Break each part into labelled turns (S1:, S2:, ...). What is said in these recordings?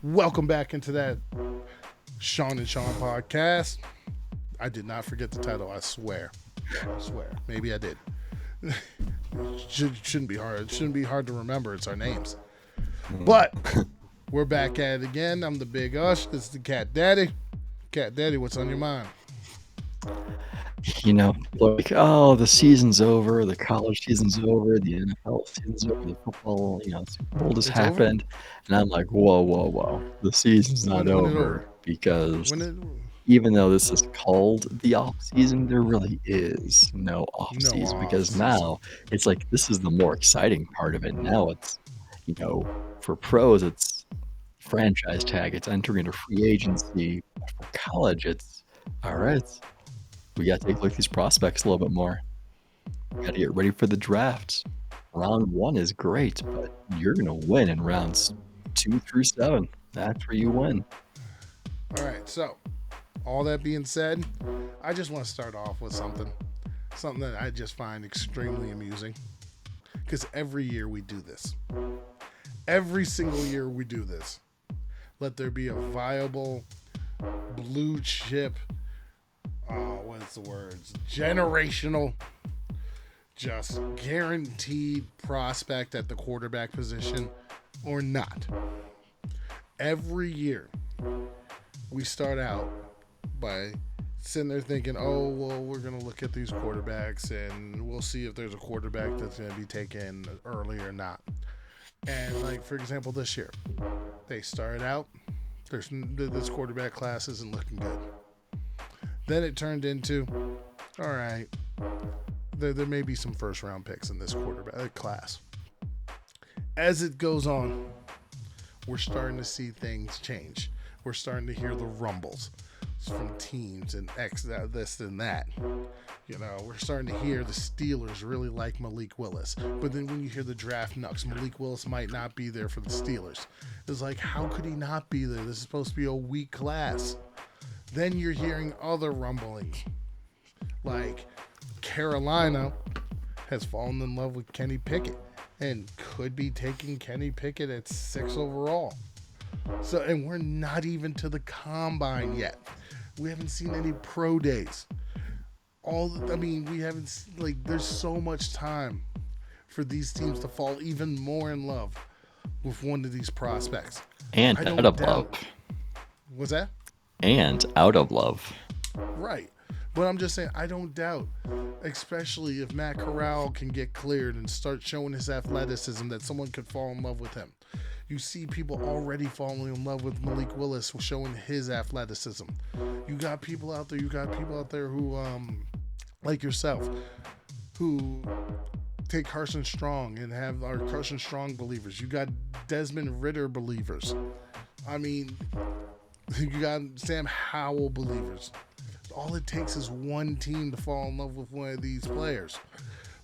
S1: Welcome back into that Sean and Sean podcast. I did not forget the title, I swear. Maybe I did. Shouldn't be hard. It shouldn't be hard to remember. It's our names. But we're back at it again. I'm the Big Ush. This is the Cat Daddy. Cat Daddy, what's on your mind?
S2: You know, like, oh, the season's over, the college season's over, the NFL season's over, the football, Super Bowl just happened. And I'm like, whoa. The season's not over because even though this is called the off season, there really is no off season because now it's like this is the more exciting part of it. Now it's, for pros, it's franchise tag, it's entering into free agency. For college, it's all right. We got to take a look at these prospects a little bit more. We got to get ready for the drafts. Round 1 is great, but you're going to win in rounds 2 through 7. That's where you win.
S1: All right, so all that being said, I just want to start off with something that I just find extremely amusing because every year we do this. Every single year we do this. Let there be a viable blue chip what's the words? Generational, just guaranteed prospect at the quarterback position or not. Every year, we start out by sitting there thinking, oh, well, we're going to look at these quarterbacks and we'll see if there's a quarterback that's going to be taken early or not. And, like, for example, this year, they started out, this quarterback class isn't looking good. Then it turned into, all right, there may be some first-round picks in this quarterback class. As it goes on, we're starting to see things change. We're starting to hear the rumbles from teams and this and that. We're starting to hear the Steelers really like Malik Willis. But then when you hear the draft knucks, Malik Willis might not be there for the Steelers. It's like, how could he not be there? This is supposed to be a weak class. Then you're hearing other rumblings, like Carolina has fallen in love with Kenny Pickett and could be taking Kenny Pickett at 6 overall. So, and we're not even to the combine yet. We haven't seen any pro days. We haven't, there's so much time for these teams to fall even more in love with one of these prospects.
S2: And out of love.
S1: What's that?
S2: And out of love.
S1: Right. But I'm just saying, I don't doubt, especially if Matt Corral can get cleared and start showing his athleticism, that someone could fall in love with him. You see people already falling in love with Malik Willis showing his athleticism. You got people out there who, like yourself, who take Carson Strong and are Carson Strong believers. You got Desmond Ridder believers. You got Sam Howell believers. All it takes is one team to fall in love with one of these players.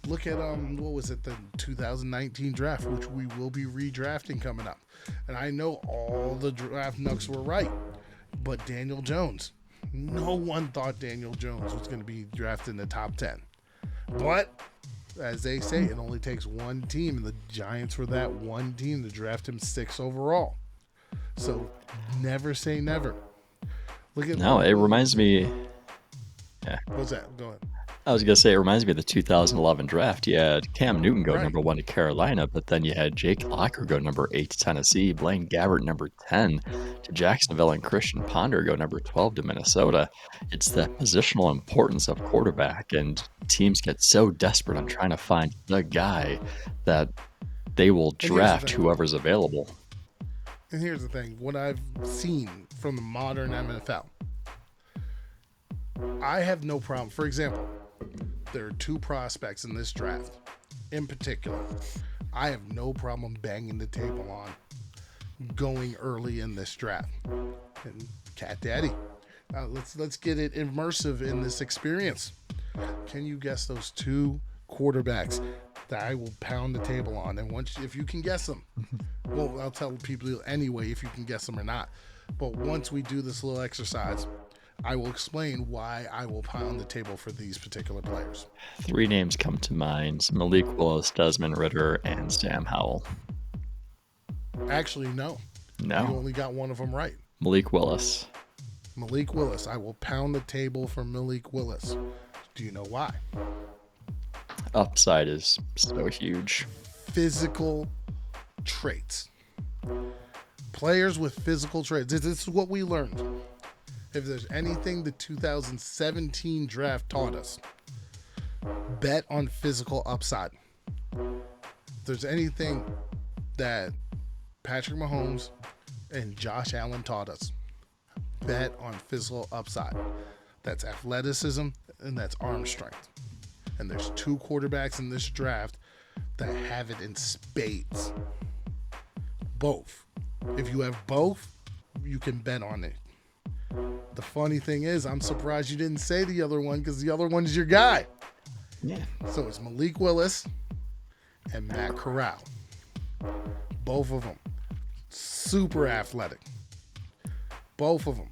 S1: Look at the 2019 draft, which we will be redrafting coming up. And I know all the draft knucks were right, but Daniel Jones. No one thought Daniel Jones was going to be drafted in the top 10. But as they say, it only takes one team, and the Giants were that one team to draft him 6 overall. So never say never.
S2: It reminds me. Yeah.
S1: What's that? Go ahead.
S2: I was going to say, it reminds me of the 2011 draft. You had Cam Newton go number 1 to Carolina, but then you had Jake Locker go number 8 to Tennessee, Blaine Gabbert number 10 to Jacksonville, and Christian Ponder go number 12 to Minnesota. It's the positional importance of quarterback, and teams get so desperate on trying to find the guy that they will draft whoever's available.
S1: And here's the thing, what I've seen from the modern NFL, I have no problem. For example, there are two prospects in this draft in particular I have no problem banging the table on going early in this draft. And Cat Daddy, let's get it immersive in this experience. Can you guess those two quarterbacks that I will pound the table on? And if you can guess them, well, I'll tell people anyway if you can guess them or not. But once we do this little exercise, I will explain why I will pound the table for these particular players.
S2: 3 names come to mind: Malik Willis, Desmond Ridder, and Sam Howell.
S1: Actually, no.
S2: No.
S1: You only got one of them right.
S2: Malik Willis.
S1: Malik Willis. I will pound the table for Malik Willis. Do you know why?
S2: Upside is so huge.
S1: Physical traits. Players with physical traits. This is what we learned. If there's anything the 2017 draft taught us, bet on physical upside. If there's anything that Patrick Mahomes and Josh Allen taught us, bet on physical upside. That's athleticism and that's arm strength. And there's 2 quarterbacks in this draft that have it in spades. Both. If you have both, you can bet on it. The funny thing is, I'm surprised you didn't say the other one because the other one is your guy.
S2: Yeah.
S1: So it's Malik Willis and Matt Corral. Both of them super athletic. Both of them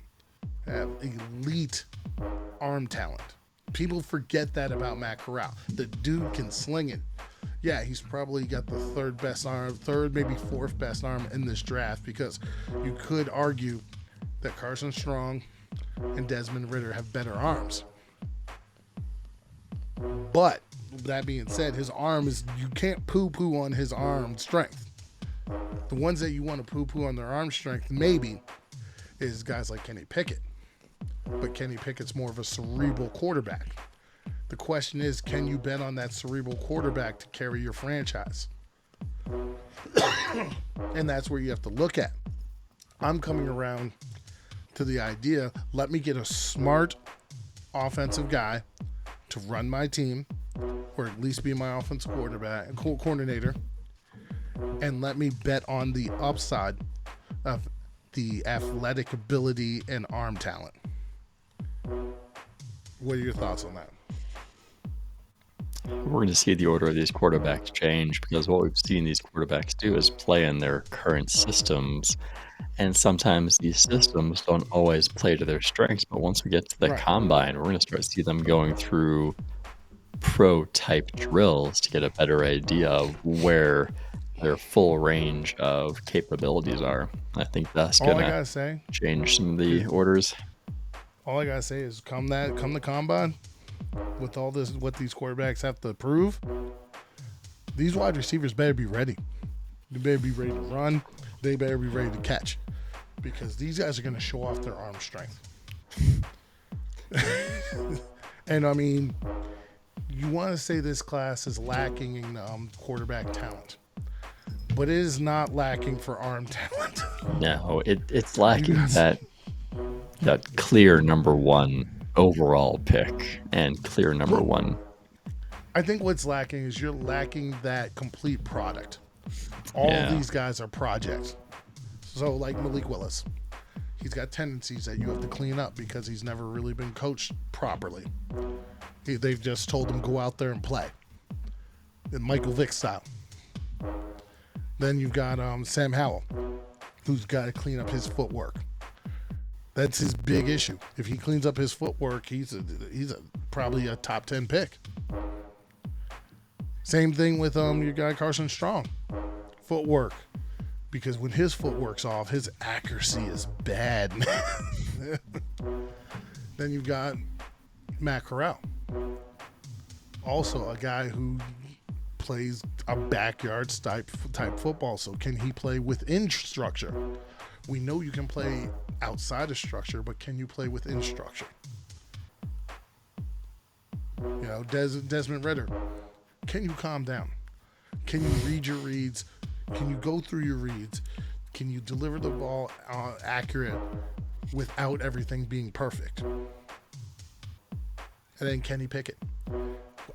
S1: have elite arm talent. People forget that about Matt Corral. The dude can sling it. Yeah, he's probably got the third maybe fourth best arm in this draft because you could argue that Carson Strong and Desmond Ridder have better arms. But that being said, his arm is, you can't poo-poo on his arm strength. The ones that you want to poo-poo on their arm strength maybe is guys like Kenny Pickett. But Kenny Pickett's more of a cerebral quarterback. The question is, can you bet on that cerebral quarterback to carry your franchise? And that's where you have to look at. I'm coming around to the idea, let me get a smart offensive guy to run my team, or at least be my offensive coordinator, and let me bet on the upside of the athletic ability and arm talent. What are your thoughts on that?
S2: We're going to see the order of these quarterbacks change because what we've seen these quarterbacks do is play in their current systems. And sometimes these systems don't always play to their strengths. But once we get to the combine, we're going to start to see them going through pro-type drills to get a better idea of where their full range of capabilities are. I think that's going to change some of the orders.
S1: All I got to say is come the combine, with all this, what these quarterbacks have to prove, these wide receivers better be ready. They better be ready to run. They better be ready to catch, because these guys are going to show off their arm strength. And I mean, you want to say this class is lacking in quarterback talent, but it is not lacking for arm talent.
S2: No, it's lacking that clear number one overall pick and clear number one.
S1: I think what's lacking is you're lacking that complete product. All of these guys are projects. So like Malik Willis, he's got tendencies that you have to clean up because he's never really been coached properly. They've just told him go out there and play, in Michael Vick style. Then you've got Sam Howell, who's got to clean up his footwork. That's his big issue. If he cleans up his footwork, he's probably a top 10 pick. Same thing with your guy Carson Strong. Footwork. Because when his footwork's off, his accuracy is bad. Then you've got Matt Corral. Also a guy who plays a backyard type football. So can he play within structure? We know you can play outside of structure, but can you play within structure? You know, Desmond Ridder, can you calm down? Can you read your reads? Can you go through your reads? Can you deliver the ball accurate without everything being perfect? And then Kenny Pickett.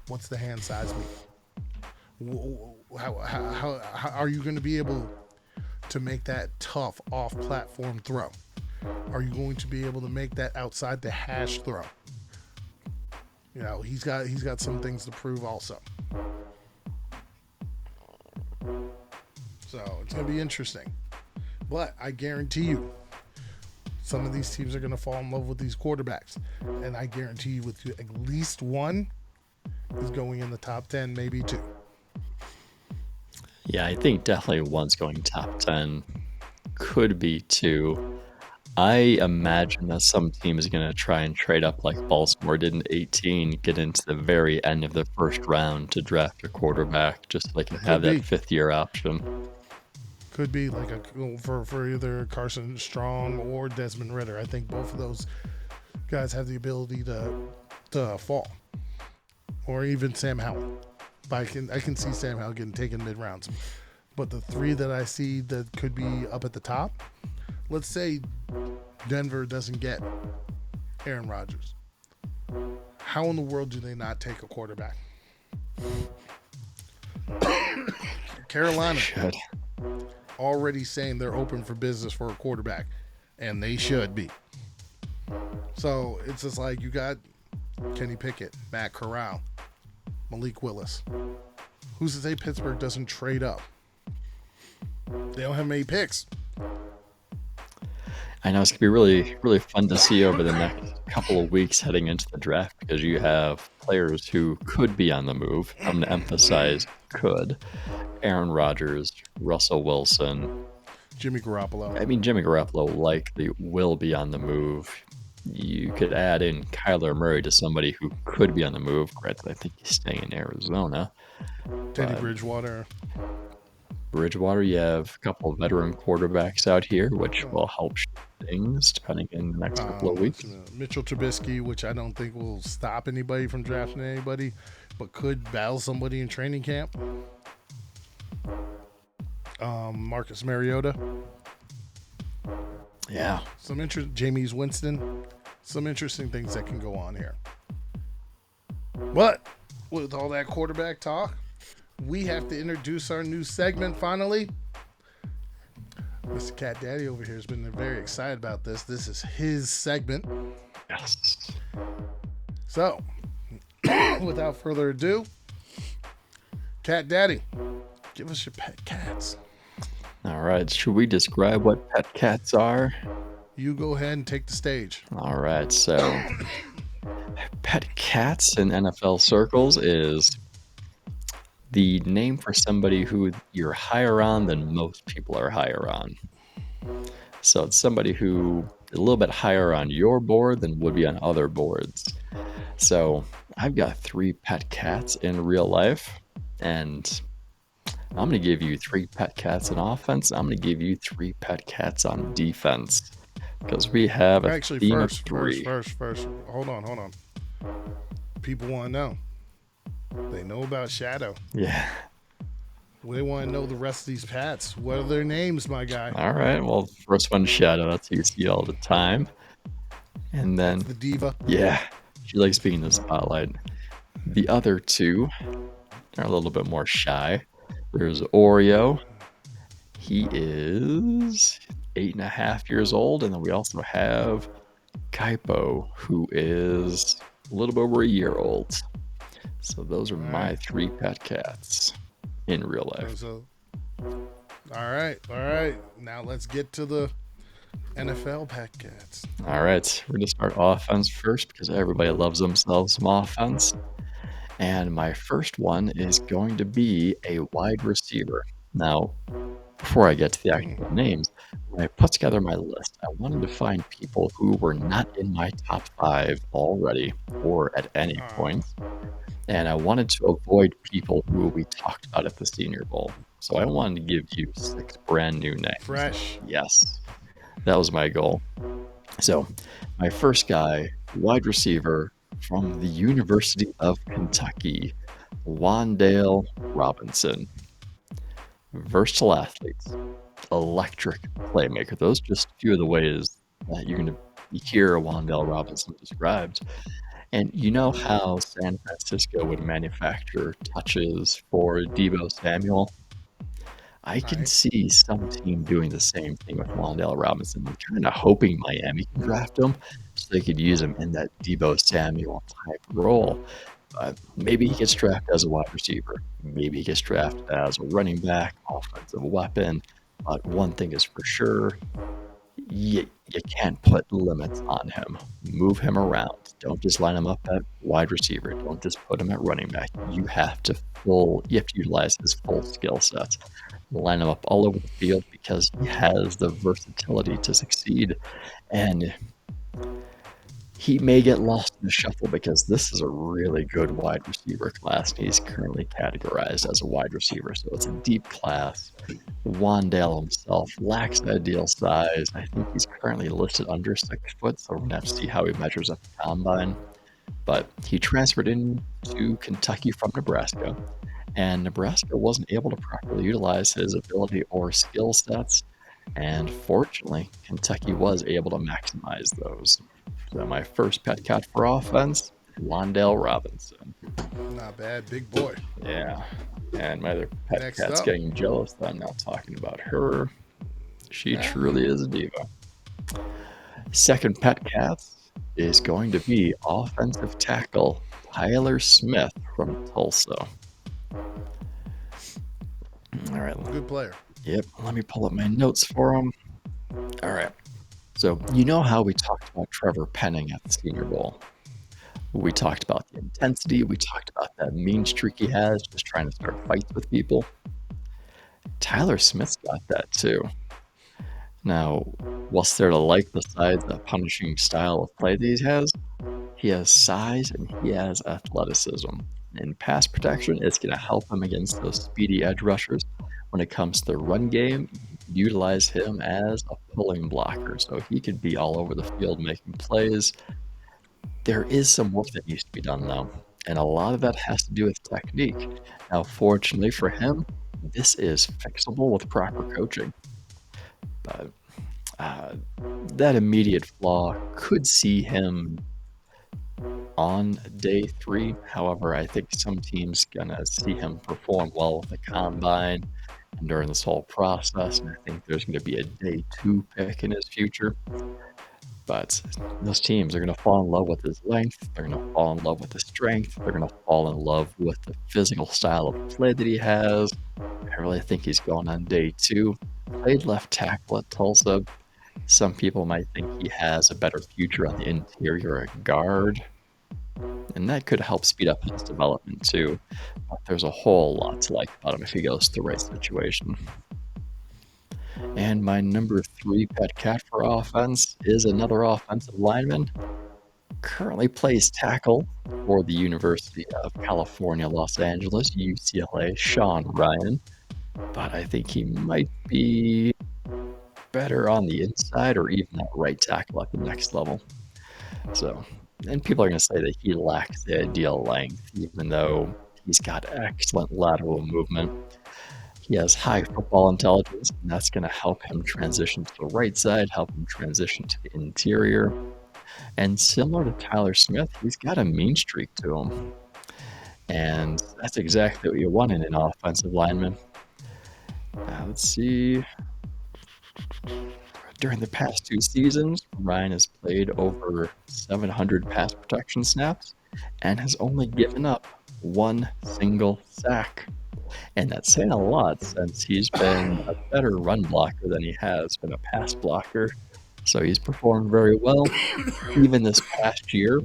S1: What's the hand size mean? How are you going to be able to make that tough off platform throw? Are you going to be able to make that outside the hash throw? He's got some things to prove also. So it's going to be interesting. But I guarantee you, some of these teams are going to fall in love with these quarterbacks. And I guarantee you, with you, at least one is going in the top 10, maybe two.
S2: Yeah, I think definitely one's going top 10. Could be two. I imagine that some team is going to try and trade up like Baltimore did in 18, get into the very end of the first round to draft a quarterback just so they can have that fifth-year option.
S1: Could be like for either Carson Strong or Desmond Ridder. I think both of those guys have the ability to fall, or even Sam Howell. But I can see Sam Howell getting taken mid rounds. But the three that I see that could be up at the top, let's say Denver doesn't get Aaron Rodgers. How in the world do they not take a quarterback? Carolina
S2: should.
S1: Already saying they're open for business for a quarterback, and they should be. So it's just like you got Kenny Pickett, Matt Corral, Malik Willis. Who's to say Pittsburgh doesn't trade up? They don't have many picks.
S2: I know it's going to be really, really fun to see over the next couple of weeks heading into the draft because you have players who could be on the move. I'm going to emphasize could. Aaron Rodgers, Russell Wilson.
S1: Jimmy Garoppolo.
S2: I mean, Jimmy Garoppolo likely will be on the move. You could add in Kyler Murray to somebody who could be on the move. Granted, I think he's staying in Arizona.
S1: Teddy Bridgewater.
S2: You have a couple of veteran quarterbacks out here, which will help things depending in the next couple of weeks.
S1: Mitchell Trubisky, which I don't think will stop anybody from drafting anybody, but could battle somebody in training camp. Marcus Mariota.
S2: Yeah.
S1: Jameis Winston. Some interesting things that can go on here. But with all that quarterback talk, we have to introduce our new segment finally. Mr. Cat Daddy over here has been very excited about this. This is his segment.
S2: Yes.
S1: So, without further ado, Cat Daddy, give us your pet cats.
S2: All right. Should we describe what pet cats are?
S1: You go ahead and take the stage.
S2: All right. So, pet cats in NFL circles is the name for somebody who you're higher on than most people are higher on. So it's somebody who is a little bit higher on your board than would be on other boards. So I've got 3 pet cats in real life, and I'm going to give you 3 pet cats in offense. I'm going to give you 3 pet cats on defense because we have a theme of 3.
S1: First. Hold on. People want to know. They know about Shadow.
S2: Yeah.
S1: They want to know the rest of these pets. What are their names, my guy?
S2: All right. Well, first one's Shadow. That's who you see all the time. And then
S1: the diva.
S2: Yeah. She likes being in the spotlight. The other 2 are a little bit more shy. There's Oreo. He is 8.5 years old. And then we also have Kaipo, who is a little bit over a year old. So those are my 3 pet cats in real life.
S1: All right. Now let's get to the NFL pet cats.
S2: All right. We're going to start offense first because everybody loves themselves some offense. And my first one is going to be a wide receiver. Now, before I get to the actual names, when I put together my list, I wanted to find people who were not in my top 5 already or at any point. And I wanted to avoid people who we talked about at the Senior Bowl. So I wanted to give you 6 brand new names.
S1: Fresh.
S2: Yes. That was my goal. So my first guy, wide receiver from the University of Kentucky, Wan'Dale Robinson. Versatile athlete. Electric playmaker. Those are just a few of the ways that you're going to hear Wan'Dale Robinson described. And you know how San Francisco would manufacture touches for Deebo Samuel? I can
S1: Right.
S2: see some team doing the same thing with Wan'Dale Robinson. I'm kind of hoping Miami can draft him so they could use him in that Deebo Samuel type role. Maybe he gets drafted as a wide receiver. Maybe he gets drafted as a running back, offensive weapon. But one thing is for sure, you can't put limits on him. Move him around. Don't just line him up at wide receiver. Don't just put him at running back. You have to utilize his full skill sets. Line him up all over the field because he has the versatility to succeed. And he may get lost in the shuffle because this is a really good wide receiver class, and he's currently categorized as a wide receiver. So it's a deep class. Wan'Dale himself lacks ideal size. I think he's currently listed under 6 foot, so we're going to have to see how he measures at the combine. But he transferred into Kentucky from Nebraska, and Nebraska wasn't able to properly utilize his ability or skill sets. And fortunately, Kentucky was able to maximize those. So my first pet cat for offense, Wan'Dale Robinson.
S1: Not bad, big boy.
S2: Yeah. And my other pet
S1: Next
S2: cat's
S1: up.
S2: getting jealous that I'm not talking about her. She truly is a diva. Second pet cat is going to be offensive tackle Tyler Smith from Tulsa. All right.
S1: Good player.
S2: Yep. Let me pull up my notes for him. All right. So you know how we talked about Trevor Penning at the Senior Bowl? We talked about the intensity. We talked about that mean streak he has, just trying to start fights with people. Tyler Smith's got that too. Now, what's there to like besides the punishing style of play that he has size and he has athleticism. In pass protection, it's going to help him against those speedy edge rushers. When it comes to the run game, utilize him as a pulling blocker, so he could be all over the field making plays. There is some work that needs to be done, though, and a lot of that has to do with technique. Now, fortunately for him, this is fixable with proper coaching. But that immediate flaw could see him on day 3. However, I think some teams gonna see him perform well with the combine and during this whole process, and I think there's going to be a day 2 pick in his future. But those teams are going to fall in love with his length. They're going to fall in love with his strength. They're going to fall in love with the physical style of play that he has. I really think he's going on day 2. Played left tackle at Tulsa. Some people might think he has a better future on the interior at guard, and that could help speed up his development too. But there's a whole lot to like about him if he goes to the right situation. And my number 3 pet cat for offense is another offensive lineman. Currently plays tackle for the University of California, Los Angeles, UCLA, Sean Ryan. But I think he might be better on the inside or even at right tackle at the next level. So, and people are going to say that he lacks the ideal length, even though he's got excellent lateral movement. He has high football intelligence, and that's going to help him transition to the right side, help him transition to the interior. And similar to Tyler Smith, he's got a mean streak to him. And that's exactly what you want in an offensive lineman. Let's see. During the past 2 seasons, Ryan has played over 700 pass protection snaps and has only given up 1 single sack. And that's saying a lot since he's been a better run blocker than he has been a pass blocker. So he's performed very well. Even this past year,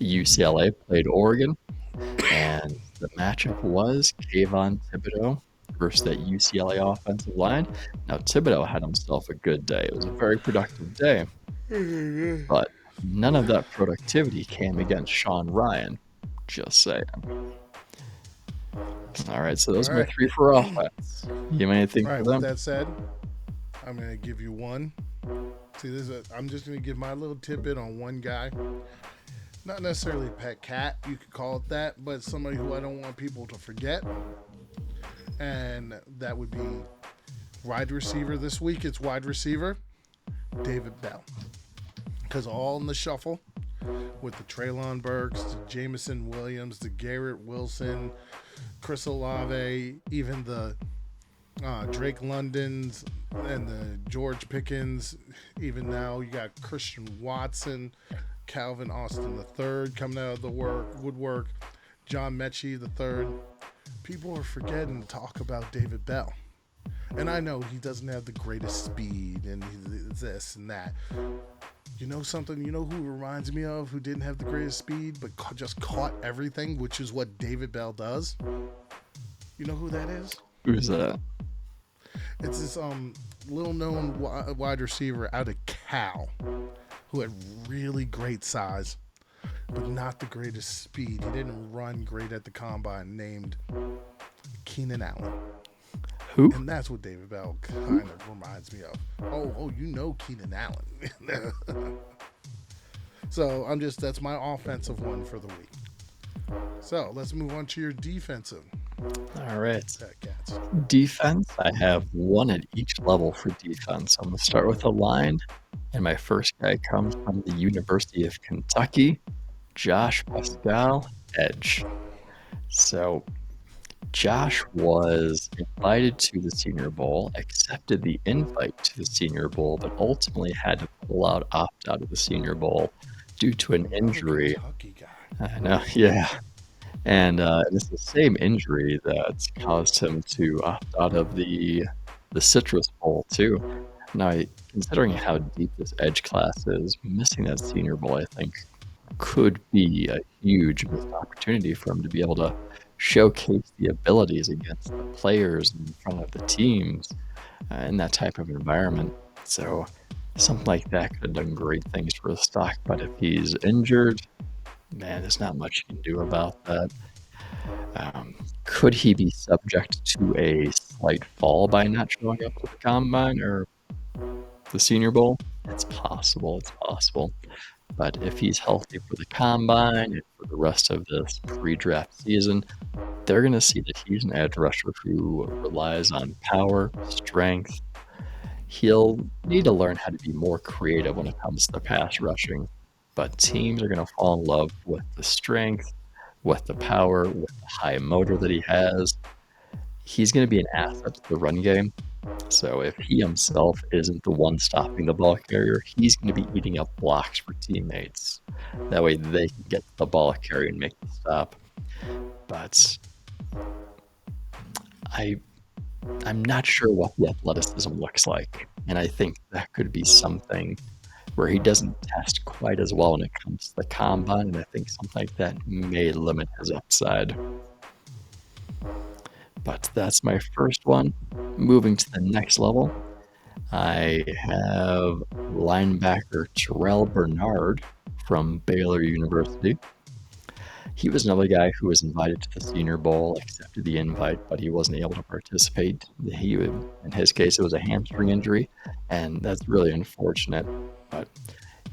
S2: UCLA played Oregon, and the matchup was Kayvon Thibodeau versus that UCLA offensive line. Now, Thibodeau had himself a good day. It was a very productive day. But none of that productivity came against Sean Ryan. Just saying. All right, so those are my 3 for offense. You have anything for them?
S1: With that said, I'm going to give you one. See, I'm just going to give my little tidbit on one guy. Not necessarily a pet cat, you could call it that, but somebody who I don't want people to forget. And that would be wide receiver this week. It's wide receiver David Bell. Because all in the shuffle, with the Traylon Burks, the Jameson Williams, the Garrett Wilson, Chris Olave, even the Drake Londons and the George Pickens. Even now, you got Christian Watson, Calvin Austin III coming out of the woodwork, John Mechie III. People are forgetting to talk about David Bell. And I know he doesn't have the greatest speed and this and that. You know something? You know who reminds me of who didn't have the greatest speed but just caught everything, which is what David Bell does? You know who that is?
S2: Who's that?
S1: It's this little known wide receiver out of Cal who had really great size but not the greatest speed. He didn't run great at the combine, named Keenan Allen.
S2: Who?
S1: And that's what David Bell kind of reminds me of. Oh, you know Keenan Allen. So that's my offensive one for the week. So let's move on to your defensive.
S2: All right.
S1: Cats.
S2: Defense, I have one at each level for defense. I'm going to start with the line, and my first guy comes from the University of Kentucky, Josh Pascal, edge. So Josh was invited to the Senior Bowl, accepted the invite to the Senior Bowl, but ultimately had to opt out of the Senior Bowl due to an injury.
S1: Kentucky guy.
S2: I know, yeah. And it's the same injury that caused him to opt out of the Citrus Bowl, too. Now, considering how deep this edge class is, missing that Senior Bowl, I think, could be a huge missed opportunity for him to be able to showcase the abilities against the players in front of the teams in that type of environment. So something like that could have done great things for the stock. But if he's injured, man, there's not much you can do about that. Could he be subject to a slight fall by not showing up to the combine or the Senior Bowl? It's possible. But if he's healthy for the combine and for the rest of this pre-draft season, they're going to see that he's an edge rusher who relies on power, strength. He'll need to learn how to be more creative when it comes to pass rushing. But teams are going to fall in love with the strength, with the power, with the high motor that he has. He's going to be an asset to the run game. So if he himself isn't the one stopping the ball carrier, he's going to be eating up blocks for teammates. That way they can get the ball carrier and make the stop. But I'm not sure what the athleticism looks like. And I think that could be something where he doesn't test quite as well when it comes to the combine. And I think something like that may limit his upside. But that's my first one. Moving to the next level, I have linebacker Tyrell Bernard from Baylor University. He was another guy who was invited to the Senior Bowl, accepted the invite, but he wasn't able to participate. In his case, it was a hamstring injury, and that's really unfortunate. But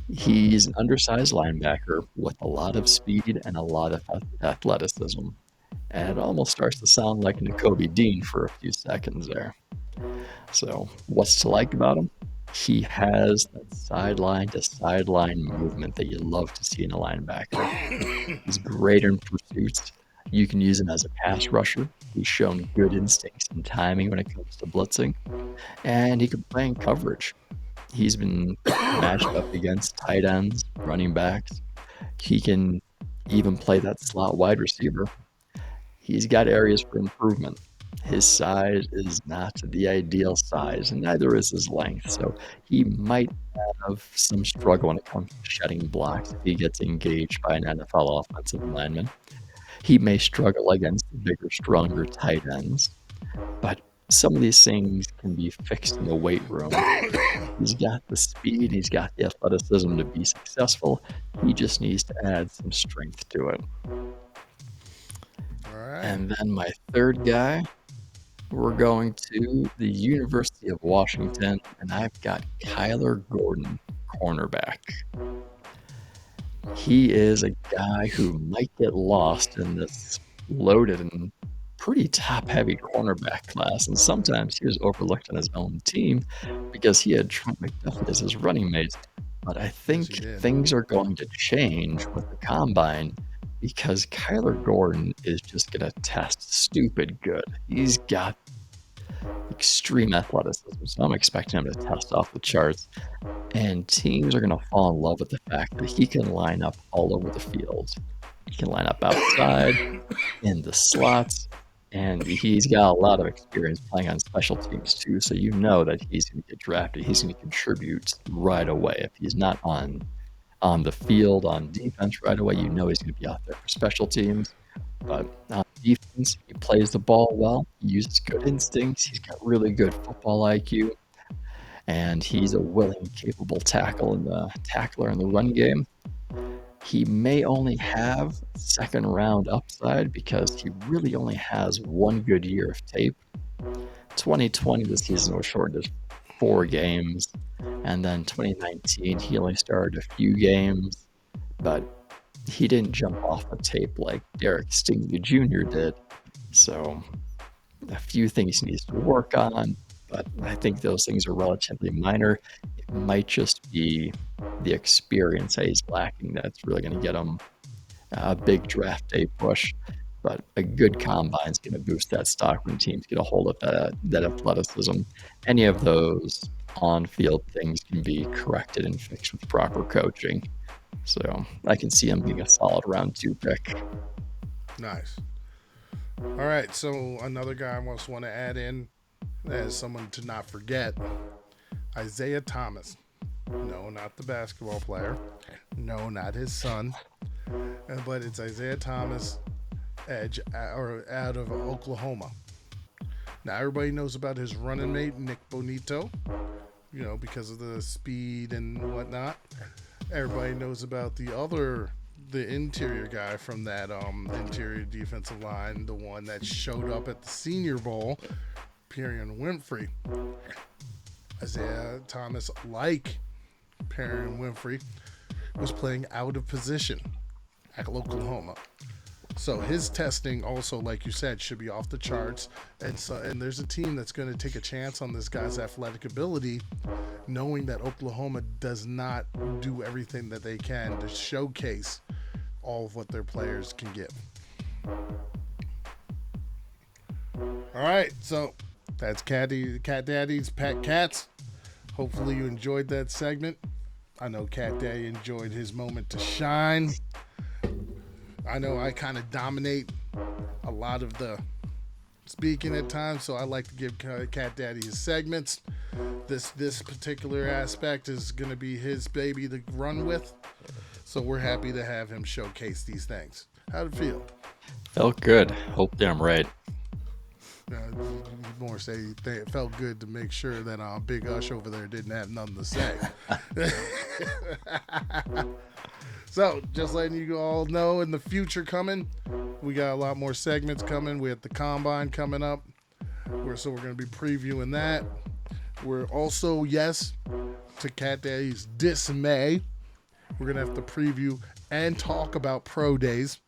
S2: he's an undersized linebacker with a lot of speed and a lot of athleticism. And it almost starts to sound like Nakobe Dean for a few seconds there. So what's to like about him? He has that sideline to sideline movement that you love to see in a linebacker. He's great in pursuits. You can use him as a pass rusher. He's shown good instincts and timing when it comes to blitzing. And he can play in coverage. He's been matched up against tight ends, running backs. He can even play that slot wide receiver. He's got areas for improvement. His size is not the ideal size, and neither is his length. So he might have some struggle when it comes to shedding blocks if he gets engaged by an NFL offensive lineman. He may struggle against the bigger, stronger tight ends. But some of these things can be fixed in the weight room. He's got the speed, he's got the athleticism to be successful. He just needs to add some strength to it. And then my third guy, we're going to the University of Washington, and I've got Kyler Gordon, cornerback. He is a guy who might get lost in this loaded and pretty top-heavy cornerback class, and sometimes he was overlooked on his own team because he had Trent McDuffie as his running mate. But I think things are going to change with the combine because Kyler Gordon is just going to test stupid good. He's got extreme athleticism, so I'm expecting him to test off the charts. And teams are going to fall in love with the fact that he can line up all over the field. He can line up outside, in the slots, and he's got a lot of experience playing on special teams too, so you know that he's going to get drafted. He's going to contribute right away. If he's not on the field on defense right away, you know he's going to be out there for special teams. But on defense, he plays the ball well. He uses good instincts. He's got really good football IQ, and he's a willing, capable tackler in the run game. He may only have second round upside because he really only has one good year of tape. 2020, the season was shortened to 4 games. And then 2019, he only started a few games, but he didn't jump off the tape like Derek Stingley Jr. did. So a few things he needs to work on, but I think those things are relatively minor. It might just be the experience that he's lacking that's really going to get him a big draft day push. But a good combine is going to boost that stock when teams get a hold of that athleticism. Any of those on-field things can be corrected and fixed with proper coaching. So I can see him being a solid round 2 pick.
S1: Nice. All right, so another guy I just want to add in as someone to not forget, Isaiah Thomas. No, not the basketball player. No, not his son. But it's Isaiah Thomas, edge out of Oklahoma. Now, everybody knows about his running mate, Nick Bonito, because of the speed and whatnot. Everybody knows about the interior guy from that interior defensive line, the one that showed up at the Senior Bowl, Perrion Winfrey. Isaiah Thomas, like Perrion Winfrey, was playing out of position at Oklahoma. So his testing also, like you said, should be off the charts. And there's a team that's going to take a chance on this guy's athletic ability, knowing that Oklahoma does not do everything that they can to showcase all of what their players can give. All right, so that's Cat Daddy's Pet Cats. Hopefully you enjoyed that segment. I know Cat Daddy enjoyed his moment to shine. I know I kind of dominate a lot of the speaking at times, so I like to give Cat Daddy his segments. This particular aspect is going to be his baby to run with, so we're happy to have him showcase these things. How'd it feel?
S2: Felt good. Hope I'm right.
S1: More say it felt good to make sure that Big Ush over there didn't have nothing to say. So, just letting you all know, in the future coming, we got a lot more segments coming. We have the Combine coming up. So we're going to be previewing that. We're also, yes, to Cat Daddy's dismay, we're going to have to preview and talk about pro days.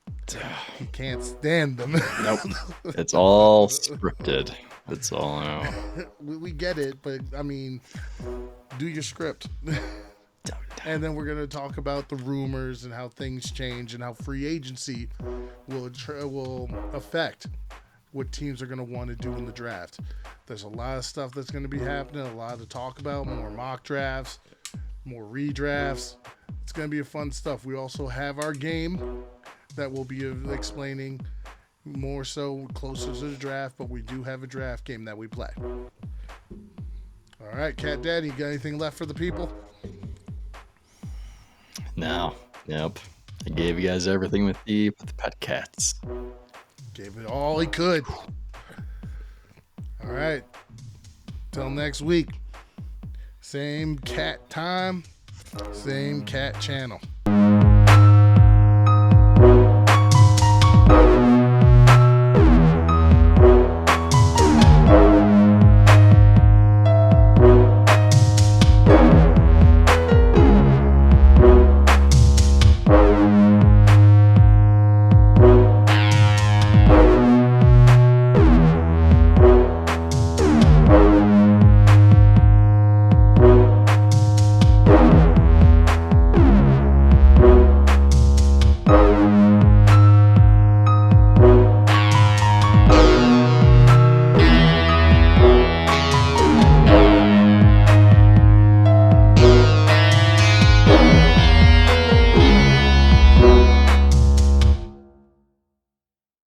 S1: He can't stand them.
S2: Nope. It's all scripted. It's all out.
S1: We get it, but, I mean, do your script. And then we're going to talk about the rumors and how things change and how free agency will affect what teams are going to want to do in the draft. There's a lot of stuff that's going to be happening, a lot to talk about, more mock drafts, more redrafts. It's going to be a fun stuff. We also have our game that we'll be explaining more so closer to the draft, but we do have a draft game that we play. All right, Cat Daddy, you got anything left for the people?
S2: No. Nope. I gave you guys everything with the pet cats.
S1: Gave it all he could. All right. Till next week. Same cat time, same cat channel.